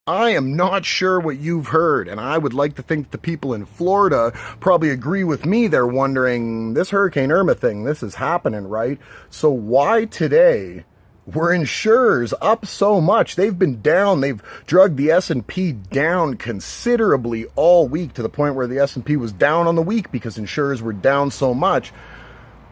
I am not sure what you've heard, and I would like to think the people in Florida probably agree with me. They're wondering, this Hurricane Irma thing, this is happening, right? So why today were insurers up so much? They've been down. They've dragged the S&P down considerably all week, to the point where the S&P was down on the week because insurers were down so much.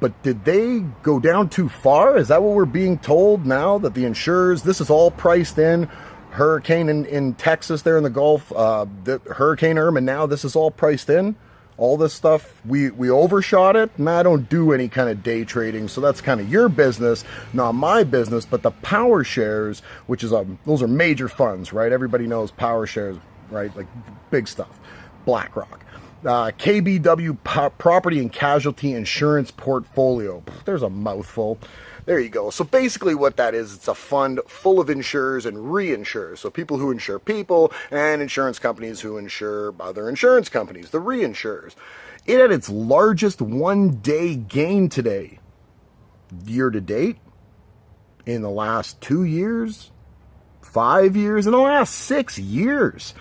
But did they go down too far? Is that what we're being told now, that the insurers, this is all priced in? Hurricane in Texas there in the Gulf, the Hurricane Irma, now this is all priced in? All this stuff, we overshot it? And I don't do any kind of day trading, so that's kind of your business, not my business. But the power shares, which is, those are major funds, right? Everybody knows power shares, right? Like big stuff. BlackRock. KBW Property and Casualty Insurance Portfolio. There's a mouthful. There you go. So basically what that is, it's a fund full of insurers and reinsurers. So people who insure people, and insurance companies who insure other insurance companies, the reinsurers. It had its largest one-day gain today. Year to date, in the last 2 years, 5 years, in the last 6 years.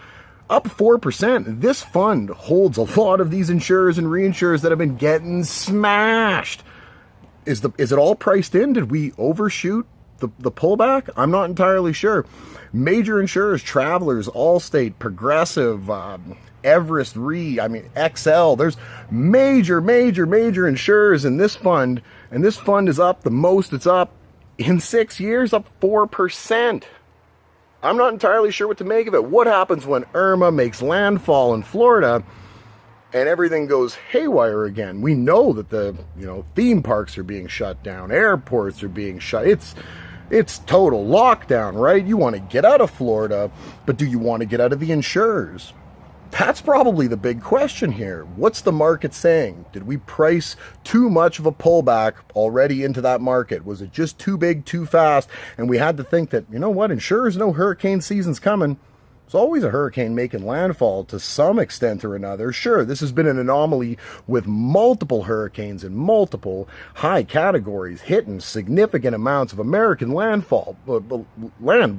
Up 4%. This fund holds a lot of these insurers and reinsurers that have been getting smashed. Is it all priced in? Did we overshoot the pullback? I'm not entirely sure. Major insurers, Travelers, Allstate, Progressive, Everest Re, XL. There's major insurers in this fund, and this fund is up the most it's up in 6 years, up 4%. I'm not entirely sure what to make of it. What happens when Irma makes landfall in Florida and everything goes haywire again? We know that the theme parks are being shut down, airports are being shut. It's total lockdown, right? You want to get out of Florida, but do you want to get out of the insurers? That's probably the big question here. What's the market saying? Did we price too much of a pullback already into that market? Was it just too big, too fast? And we had to think that, you know what, insurers know hurricane season's coming. There's always a hurricane making landfall to some extent or another. Sure, this has been an anomaly with multiple hurricanes in multiple high categories hitting significant amounts of American landfall land,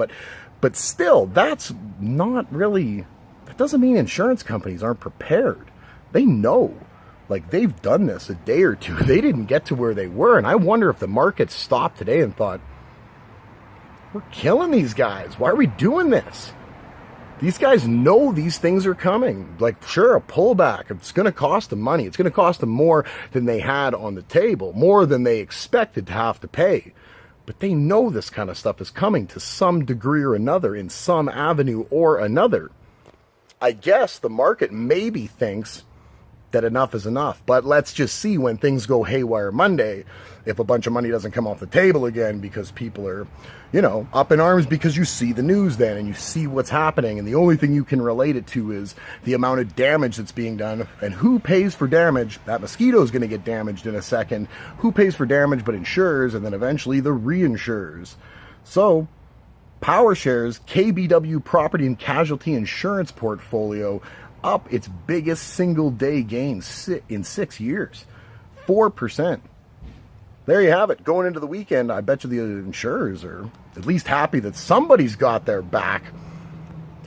but still, that's not really. That doesn't mean insurance companies aren't prepared. They know. Like, they've done this a day or two. They didn't get to where they were, and I wonder if the market stopped today and thought, we're killing these guys. Why are we doing this? These guys know these things are coming. Like, sure, a pullback, it's going to cost them money. It's going to cost them more than they had on the table, more than they expected to have to pay. But they know this kind of stuff is coming to some degree or another, in some avenue or another. I guess the market maybe thinks that enough is enough. But let's just see when things go haywire Monday, if a bunch of money doesn't come off the table again because people are, up in arms because you see the news then and you see what's happening. And the only thing you can relate it to is the amount of damage that's being done. And who pays for damage? That mosquito is going to get damaged in a second. Who pays for damage but insurers, and then eventually the reinsurers? So power shares, KBW Property and Casualty Insurance Portfolio, up its biggest single day gain in 6 years. 4%. There you have it. Going into the weekend, I bet you the insurers are at least happy that somebody's got their back.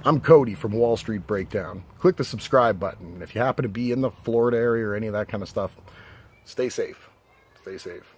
I'm Cody from Wall Street Breakdown. Click the subscribe button. And if you happen to be in the Florida area or any of that kind of stuff, stay safe. Stay safe.